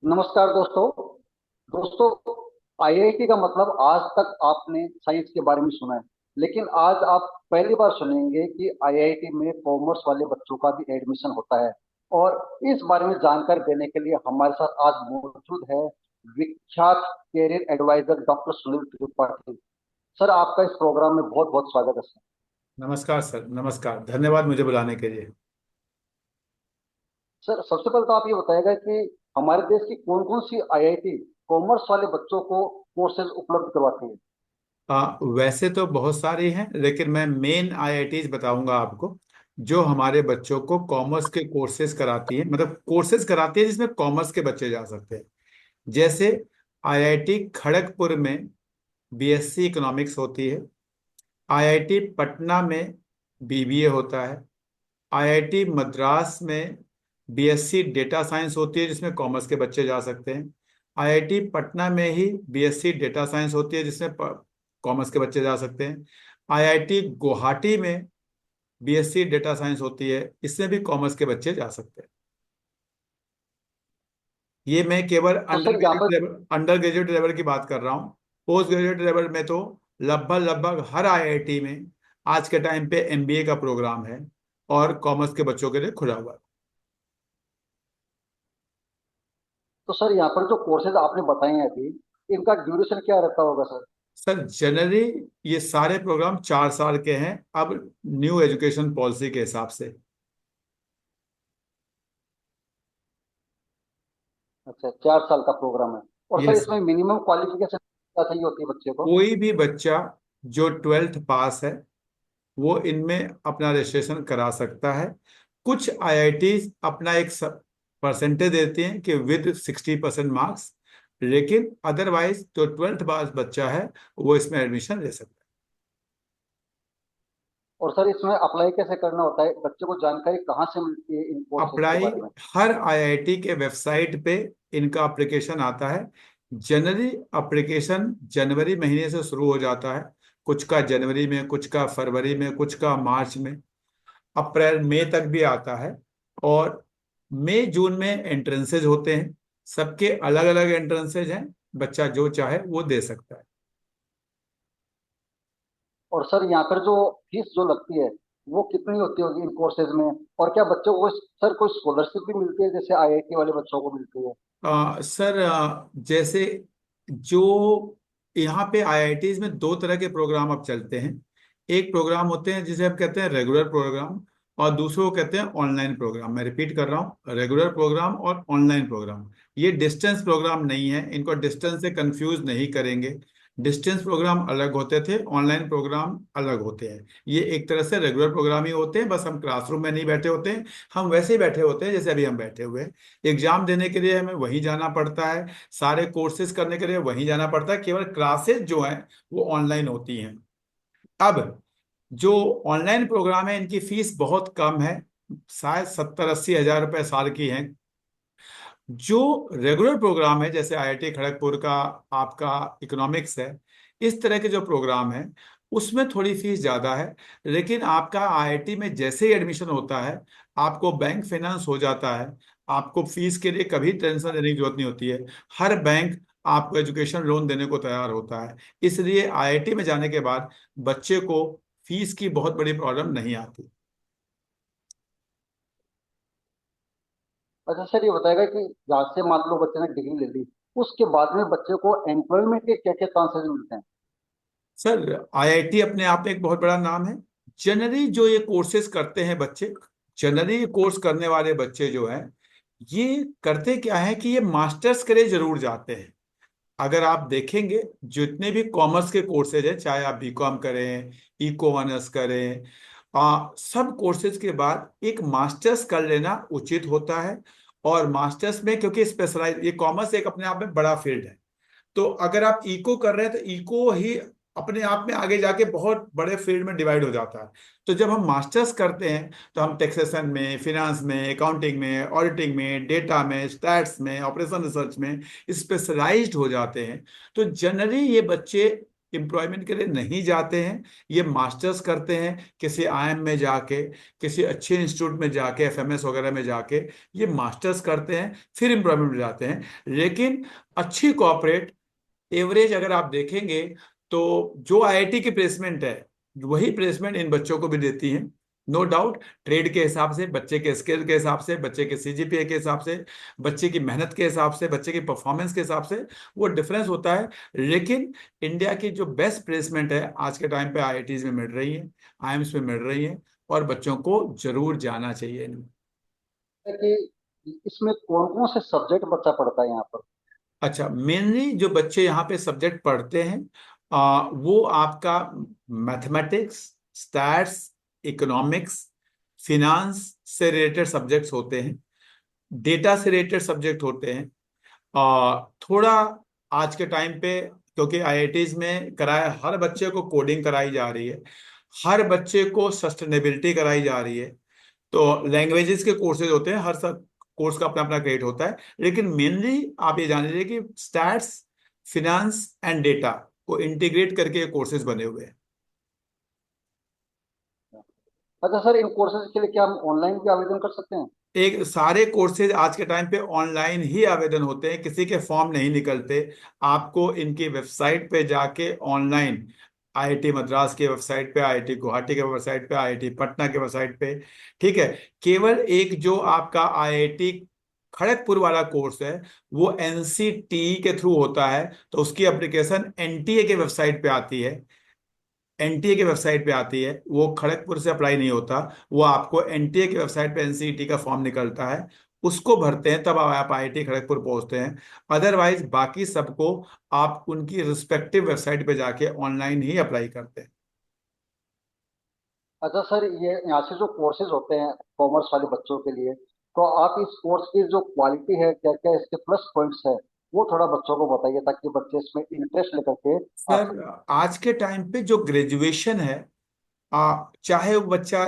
नमस्कार दोस्तों। दोस्तों, आईआईटी का मतलब आज तक आपने साइंस के बारे में सुना है, लेकिन आज आप पहली बार सुनेंगे कि आईआईटी में कॉमर्स वाले बच्चों का भी एडमिशन होता है। और इस बारे में जानकारी देने के लिए हमारे साथ आज मौजूद है विख्यात career adviser doctor Sunil Tripathi. Sir, आपका इस प्रोग्राम में बहुत बहुत स्वागत है सर। नमस्कार सर। नमस्कार, धन्यवाद मुझे बुलाने के लिए। सर, सबसे पहले तो आप ये बताएगा कि हमारे देश की कौन कौन सी आईआईटी कॉमर्स वाले बच्चों को कोर्सेज उपलब्ध करवाती है। वैसे तो बहुत सारी हैं, लेकिन मैं मेन आईआईटीज बताऊंगा आपको जो हमारे बच्चों को कॉमर्स के कोर्सेज कराती हैं, मतलब कोर्सेज कराती है जिसमें कॉमर्स के बच्चे जा सकते हैं। जैसे आईआईटी खड़गपुर में बीएससी इकोनॉमिक्स होती है। आईआईटी पटना में बीबीए होता है। आईआईटी मद्रास में बीएससी डेटा साइंस होती है जिसमें कॉमर्स के बच्चे जा सकते हैं। आईआईटी पटना में ही बीएससी डेटा साइंस होती है जिसमें कॉमर्स के बच्चे जा सकते हैं। आईआईटी गुवाहाटी में बीएससी डेटा साइंस होती है, इसमें भी कॉमर्स के बच्चे जा सकते हैं। ये मैं केवल तो सर, यहाँ पर अंडर ग्रेजुएट लेवल की बात कर रहा हूँ। पोस्ट ग्रेजुएट लेवल में तो लगभग लगभग हर आईआईटी में आज के टाइम पे एमबीए का प्रोग्राम है और कॉमर्स के बच्चों के लिए खुला हुआ है। तो सर यहाँ पर जो कोर्सेज आपने बताए हैं अभी, इनका ड्यूरेशन क्या रहता होगा सर। सर जनरली ये सारे प्रोग्राम 4 साल के हैं अब, न्यू एजुकेशन पॉलिसी के हिसाब से। अच्छा, 4 साल का प्रोग्राम है। और सर, यस। इसमें मिनिमम क्वालिफिकेशन क्या चाहिए होती है बच्चे को। कोई भी बच्चा जो 12th पास है वो इनमें अपना रजिस्ट्रेशन करा सकता है। कुछ आईआईटी अपना एक परसेंटेज देती हैं कि विद 60% मार्क्स, लेकिन अदरवाइज जो 12th पास बच्चा है वो इसमें एडमिशन ले सकता और सर, इसमें अप्लाई कैसे करना होता है, बच्चे को जानकारी कहाँ से मिलती है इन है। कोर्सेज के अप्लाई बारे में। हर आईआईटी के वेबसाइट पे इनका एप्लीकेशन आता है। जनरली एप्लीकेशन जनवरी महीने से शुरू हो जाता है। कुछ का जनवरी में, कुछ का फरवरी में, कुछ का मार्च में, अप्रैल मई तक भी आता है। और मई जून में एंट्रेंसेज होते हैं। सबके अलग अलग एंट्रेंसेज हैं, बच्चा जो चाहे वो दे सकता है। और सर, यहाँ पर जो फीस जो लगती है वो कितनी होती होगी इन कोर्सेज में। और क्या बच्चों को सर कोई स्कॉलरशिप भी मिलती है जैसे आईआईटी वाले बच्चों को मिलती है। सर जैसे जो यहाँ पे आईआईटीज में दो तरह के प्रोग्राम अब चलते हैं। एक प्रोग्राम होते हैं जिसे हम कहते हैं रेगुलर प्रोग्राम, और दूसरे को कहते हैं ऑनलाइन प्रोग्राम। मैं रिपीट कर रहा हूँ, रेगुलर प्रोग्राम और ऑनलाइन प्रोग्राम। ये डिस्टेंस प्रोग्राम नहीं है, इनको डिस्टेंस से कंफ्यूज नहीं करेंगे। डिस्टेंस प्रोग्राम अलग होते थे, ऑनलाइन प्रोग्राम अलग होते हैं। ये एक तरह से रेगुलर प्रोग्राम ही होते हैं, बस हम क्लासरूम में नहीं बैठे होते हैं। हम वैसे ही बैठे होते हैं जैसे अभी हम बैठे हुए हैं। एग्जाम देने के लिए हमें वहीं जाना पड़ता है, सारे कोर्सेज करने के लिए वहीं जाना पड़ता है, केवल क्लासेस जो हैं वो ऑनलाइन होती हैं। अब जो ऑनलाइन प्रोग्राम है इनकी फीस बहुत कम है, शायद 70-80 हज़ार रुपए साल की है। जो रेगुलर प्रोग्राम है जैसे आईआईटी खड़गपुर का आपका इकोनॉमिक्स है, इस तरह के जो प्रोग्राम है उसमें थोड़ी फीस ज्यादा है। लेकिन आपका आईआईटी में जैसे ही एडमिशन होता है आपको बैंक फाइनेंस हो जाता है। आपको फीस के लिए कभी टेंशन लेने की जरूरत नहीं होती है। हर बैंक आपको एजुकेशन लोन देने को तैयार होता है। इसलिए आईआईटी में जाने के बाद बच्चे को फीस की बहुत बड़ी प्रॉब्लम नहीं आती। अच्छा सर, ये बताएगा कि जहाँ से मान लो बच्चे ने डिग्री ले ली, उसके बाद में बच्चे को एम्प्लॉयमेंट के क्या क्या चांसेस मिलते हैं। सर आईआईटी अपने आप में एक बहुत बड़ा नाम है। जनरली जो ये कोर्सेज करते हैं बच्चे, जनरली कोर्स करने वाले बच्चे जो हैं ये करते क्या है कि ये मास्टर्स के लिए जरूर जाते हैं। अगर आप देखेंगे जितने भी कॉमर्स के कोर्सेज हैं, चाहे आप बीकॉम करें, इको ऑनर्स करें, सब कोर्सेज के बाद एक मास्टर्स कर लेना उचित होता है। और मास्टर्स में क्योंकि स्पेशलाइज, ये कॉमर्स एक अपने आप में बड़ा फील्ड है, तो अगर आप इको कर रहे हैं तो इको ही अपने आप में आगे जाके बहुत बड़े फील्ड में डिवाइड हो जाता है। तो जब हम मास्टर्स करते हैं तो हम टैक्सेशन में, फिनांस में, अकाउंटिंग में, ऑडिटिंग में, डेटा में, स्टैट्स में, ऑपरेशन रिसर्च में स्पेशलाइज्ड हो जाते हैं। तो जनरली ये बच्चे एम्प्लॉयमेंट के लिए नहीं जाते हैं, ये मास्टर्स करते हैं किसी आईएम में जाके, किसी अच्छे इंस्टीट्यूट में जाके, एफएमएस वगैरह में जाके ये मास्टर्स करते हैं, फिर एम्प्लॉयमेंट में जाते हैं। लेकिन अच्छी कॉर्पोरेट एवरेज अगर आप देखेंगे तो जो आईआईटी की प्लेसमेंट है वही प्लेसमेंट इन बच्चों को भी देती है। नो डाउट, ट्रेड के हिसाब से, बच्चे के स्किल के हिसाब से, बच्चे के सीजीपीए के हिसाब से, बच्चे की मेहनत के हिसाब से, बच्चे की परफॉर्मेंस के हिसाब से वो डिफरेंस होता है। लेकिन इंडिया की जो बेस्ट प्लेसमेंट है आज के टाइम पे आईआईटीज में मिल रही है, आईएम्स में मिल रही है, और बच्चों को जरूर जाना चाहिए इनमें। है कि इसमें कौन कौन से सब्जेक्ट बच्चा पढ़ता है यहाँ पर? अच्छा, मेनली जो बच्चे यहाँ पे सब्जेक्ट पढ़ते हैं वो आपका मैथमेटिक्स, स्टैट्स, इकोनॉमिक्स, फिनांस से रिलेटेड सब्जेक्ट्स होते हैं, डेटा से रिलेटेड सब्जेक्ट होते हैं। थोड़ा आज के टाइम पे क्योंकि आईआईटीज में कराया, हर बच्चे को कोडिंग कराई जा रही है, हर बच्चे को सस्टेनेबिलिटी कराई जा रही है, तो लैंग्वेजेस के कोर्सेज होते हैं, हर सब कोर्स का अपना अपना क्रेडिट होता है। लेकिन मेनली आप ये जान लीजिए कि स्टैट्स, फिनांस एंड डेटा को इंटीग्रेट करके कोर्सेज बने हुए हैं। अच्छा सर, इन कोर्सेज के लिए क्या हम ऑनलाइन भी आवेदन कर सकते हैं? एक सारे कोर्सेज आज के टाइम पे ऑनलाइन ही आवेदन होते हैं, किसी के फॉर्म नहीं निकलते। आपको इनकी वेबसाइट पे जाके ऑनलाइन, आईआईटी मद्रास की वेबसाइट पे, आईआईटी गुवाहाटी के वेबसाइट पे, आईआईटी पटना के वेबसाइट पे, ठीक है, केवल एक जो आपका आईआईटी खड़गपुर वाला कोर्स है वो एनसीटी के थ्रू होता है, तो उसकी एप्लीकेशन एनटीए के वेबसाइट पे आती है, एनटीए की वेबसाइट पे आती है, वो खड़गपुर से अप्लाई नहीं होता। वो आपको एनटीए की वेबसाइट पे एनसीईटी का फॉर्म निकलता है, उसको भरते हैं, तब आप आईआईटी खड़गपुर पहुंचते हैं। अदरवाइज बाकी सबको आप उनकी रिस्पेक्टिव वेबसाइट पे जाके ऑनलाइन ही अप्लाई करते हैं। अच्छा सर, ये यहाँ से जो कोर्सेज होते हैं कॉमर्स वाले बच्चों के लिए, तो आप इस कोर्स की जो क्वालिटी है, क्या क्या इसके प्लस पॉइंट्स है, वो थोड़ा बच्चों को बताइए ताकि बच्चे इसमें इंटरेस्ट लेकर के आ सर, सकें। आज के टाइम पे जो ग्रेजुएशन है, चाहे वो बच्चा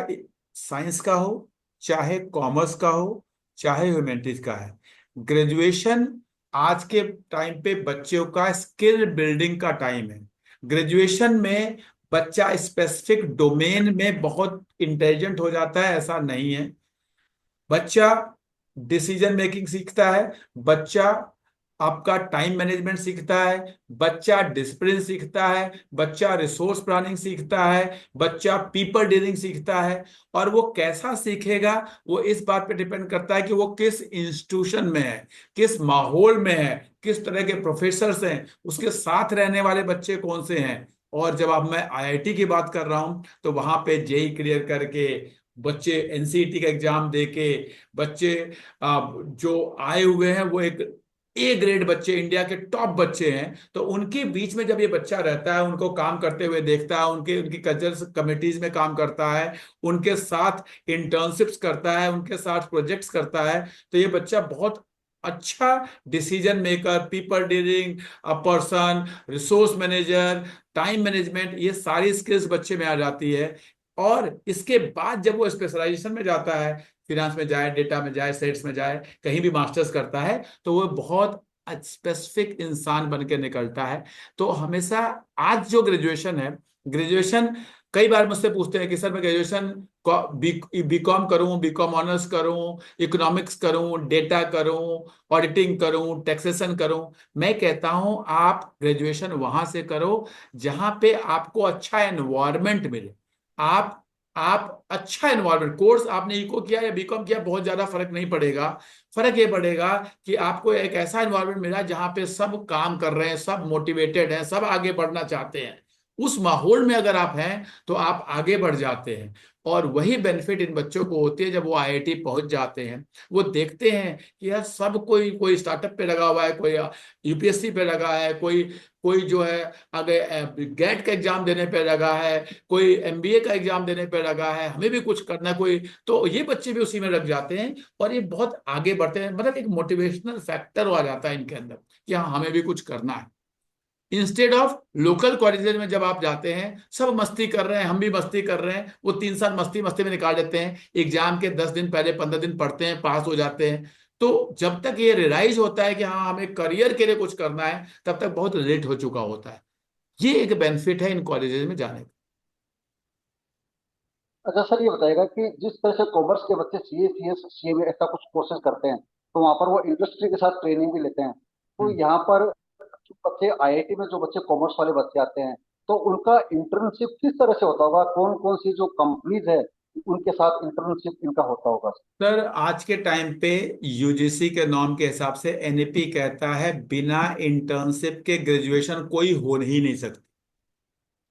साइंस का हो, चाहे कॉमर्स का हो, चाहे ह्यूमैनिटीज का है, ग्रेजुएशन आज के टाइम पे बच्चों का स्किल बिल्डिंग का टाइम है। ग्रेजुएशन में बच्चा स्पेसिफिक डोमेन में बहुत इंटेलिजेंट हो जाता है, ऐसा नहीं है। बच्चा डिसीजन मेकिंग सीखता है, बच्चा आपका टाइम मैनेजमेंट सीखता है, बच्चा डिसिप्लिन सीखता है, बच्चा रिसोर्स प्लानिंग सीखता है, बच्चा पीपल डीलिंग सीखता है। और वो कैसा सीखेगा, वो इस बात पे डिपेंड करता है कि वो किस इंस्टीट्यूशन में है, किस माहौल में है, किस तरह के प्रोफेसर्स हैं, उसके साथ रहने वाले बच्चे कौन से हैं। और जब अब मैं आईआईटी की बात कर रहा हूं तो वहां पे जेई क्लियर करके बच्चे एनसीईटी का एग्जाम देके बच्चे जो आए हुए हैं वो एक ए ग्रेड बच्चे, इंडिया के टॉप बच्चे हैं, तो उनके बीच में जब ये बच्चा रहता है, उनको काम करते हुए देखता है, उनके उनकी कल्चरल कमिटीज में काम करता है, उनके साथ इंटर्नशिप्स करता है, उनके साथ प्रोजेक्ट्स करता है, तो ये बच्चा बहुत अच्छा decision maker, people dealing person, resource manager, time management, ये सारी स्किल्स बच्चे में आ जाती है। और इसके बाद जब वो स्पेशलाइजेशन में जाता है, फिनांस में जाए, डेटा में जाए, सेट्स में जाए, कहीं भी मास्टर्स करता है, तो वो बहुत स्पेसिफिक इंसान बन के निकलता है। तो हमेशा आज जो ग्रेजुएशन है, ग्रेजुएशन, कई बार मुझसे पूछते हैं कि सर मैं ग्रेजुएशन बीकॉम करूं, बीकॉम ऑनर्स करूं, इकोनॉमिक्स करूं, डेटा करूं, ऑडिटिंग करूं, टैक्सेशन करूं। मैं कहता हूं आप ग्रेजुएशन वहां से करो जहां पे आपको अच्छा एनवायरनमेंट मिले। आप आप अच्छा एनवायरनमेंट, कोर्स आपने इको किया या बीकॉम किया बहुत ज्यादा फर्क नहीं पड़ेगा। फर्क ये पड़ेगा कि आपको एक ऐसा एनवायरनमेंट मिला जहां पे सब काम कर रहे हैं, सब मोटिवेटेड हैं, सब आगे बढ़ना चाहते हैं। उस माहौल में अगर आप हैं तो आप आगे बढ़ जाते हैं। और वही बेनिफिट इन बच्चों को होती है जब वो आईआईटी पहुंच जाते हैं। वो देखते हैं कि यार सब कोई कोई स्टार्टअप पे लगा हुआ है, कोई यूपीएससी पे लगा है, कोई कोई जो है आगे गेट का एग्जाम देने पे लगा है, कोई एमबीए का एग्जाम देने पे लगा है, हमें भी कुछ करना है कोई, तो ये बच्चे भी उसी में लग जाते हैं और ये बहुत आगे बढ़ते हैं। मतलब एक मोटिवेशनल फैक्टर आ जाता है इनके अंदर कि हाँ हमें भी कुछ करना है। इंस्टेड ऑफ लोकल कॉलेजेस में जब आप जाते हैं, सब मस्ती कर रहे हैं, हम भी मस्ती कर रहे हैं, वो 3 साल मस्ती मस्ती में निकाल देते हैं, एग्जाम के 10 दिन पहले 15 दिन पढ़ते हैं, पास हो जाते हैं। तो जब तक ये रियलाइज होता है कि हाँ हमें करियर के लिए कुछ करना है, तब तक बहुत लेट हो चुका होता है। ये एक बेनिफिट है इन कॉलेजेस में जाने का। अच्छा सर, ये बताएगा कि जिस तरह से कॉमर्स के बच्चे सीए, सीएस, सीए में ऐसा कुछ कोर्सेज करते हैं, तो वहां पर वो इंडस्ट्री के साथ ट्रेनिंग भी लेते हैं। तो हम्म। यहाँ पर जो बच्चे आईआईटी में, जो बच्चे कॉमर्स वाले बच्चे आते हैं, तो उनका इंटर्नशिप किस तरह से होता होगा? कौन कौन सी जो कंपनीज है उनके साथ इंटर्नशिप इनका होता होगा? सर आज के टाइम पे यूजीसी के नॉर्म के हिसाब से एनईपी कहता है बिना इंटर्नशिप के ग्रेजुएशन कोई हो ही नहीं सकती।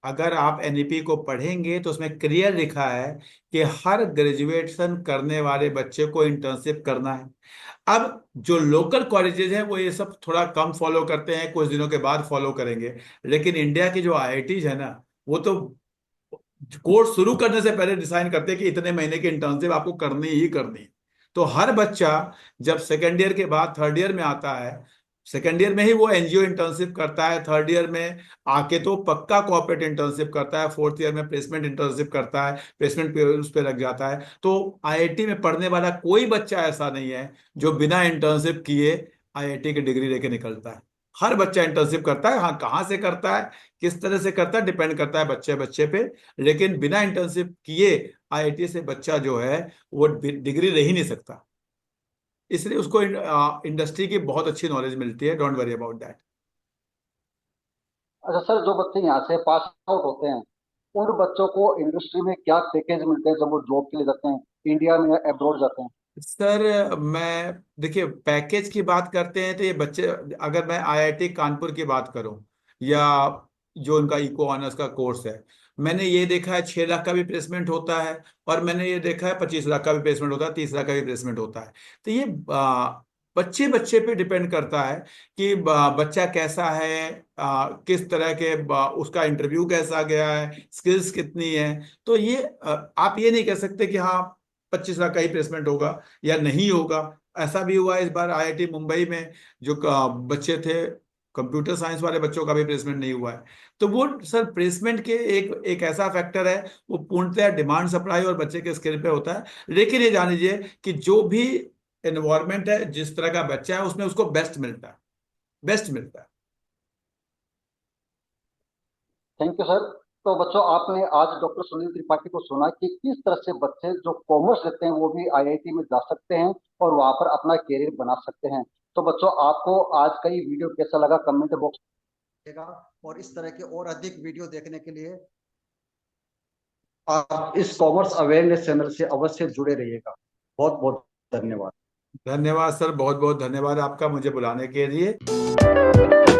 अगर आप एनईपी को पढ़ेंगे तो उसमें क्लियर लिखा है कि हर ग्रेजुएशन करने वाले बच्चे को इंटर्नशिप करना है। अब जो लोकल कॉलेजेस हैं वो ये सब थोड़ा कम फॉलो करते हैं, कुछ दिनों के बाद फॉलो करेंगे। लेकिन इंडिया की जो आईआईटीज है ना, वो तो कोर्स शुरू करने से पहले डिसाइड करते हैं कि इतने महीने की इंटर्नशिप आपको करनी ही करनी है। तो हर बच्चा जब सेकेंड ईयर के बाद थर्ड ईयर में आता है, सेकेंड ईयर में ही वो एनजीओ इंटर्नशिप करता है, थर्ड ईयर में आके तो पक्का कॉर्पोरेट इंटर्नशिप करता है, फोर्थ ईयर में प्लेसमेंट इंटर्नशिप करता है, प्लेसमेंट पे उस पर लग जाता है। तो आईआईटी में पढ़ने वाला कोई बच्चा ऐसा नहीं है जो बिना इंटर्नशिप किए आईआईटी की डिग्री लेके निकलता है। हर बच्चा इंटर्नशिप करता है। हाँ, कहाँ से करता है, किस तरह से करता है, डिपेंड करता है बच्चे बच्चे पे। लेकिन बिना इंटर्नशिप किए आईआईटी से बच्चा जो है वो डिग्री ले ही नहीं सकता। इसलिए उसको इंडस्ट्री की बहुत अच्छी नॉलेज मिलती है, डोंट वरी अबाउट दैट। अच्छा सर, जो बच्चे यहाँ से पास आउट होते हैं, उन बच्चों को इंडस्ट्री में क्या पैकेज मिलते हैं जब वो जॉब के लिए जाते हैं, इंडिया में या अब्रॉड जाते हैं? सर मैं देखिए, पैकेज की बात करते हैं तो ये बच्चे, अगर मैं आईआईटी कानपुर की बात करूं या जो उनका इको ऑनर्स का कोर्स है, मैंने ये देखा है 6 लाख का भी प्लेसमेंट होता है, और मैंने ये देखा है 25 लाख का भी प्लेसमेंट होता है, 30 लाख का भी प्लेसमेंट होता है। तो ये बच्चे बच्चे पे डिपेंड करता है कि बच्चा कैसा है, किस तरह के उसका इंटरव्यू कैसा गया है, स्किल्स कितनी है। तो ये आप ये नहीं कह सकते कि हाँ 25 लाख का ही प्लेसमेंट होगा या नहीं होगा। ऐसा भी हुआ इस बार आईआईटी मुंबई में, जो बच्चे थे कंप्यूटर साइंस वाले बच्चों का भी प्लेसमेंट नहीं हुआ है। तो वो सर प्लेसमेंट के एक एक ऐसा फैक्टर है, वो पूर्णतः डिमांड सप्लाई और बच्चे के स्किल पे होता है। लेकिन ये जान लीजिए कि जो भी एनवायरमेंट है, जिस तरह का बच्चा है, उसमें उसको बेस्ट मिलता है, बेस्ट मिलता है। Thank you sir. तो बच्चों, आपने आज डॉक्टर सुनील त्रिपाठी को सुना कि किस तरह से बच्चे जो कॉमर्स लेते हैं वो भी आईआईटी में जा सकते हैं और वहां पर अपना कैरियर बना सकते हैं। तो बच्चों, आपको आज का ये वीडियो कैसा लगा कमेंट बॉक्स में, और इस तरह के और अधिक वीडियो देखने के लिए आप इस कॉमर्स अवेयरनेस चैनल से अवश्य जुड़े रहिएगा। बहुत बहुत धन्यवाद। धन्यवाद सर, बहुत बहुत धन्यवाद आपका मुझे बुलाने के लिए।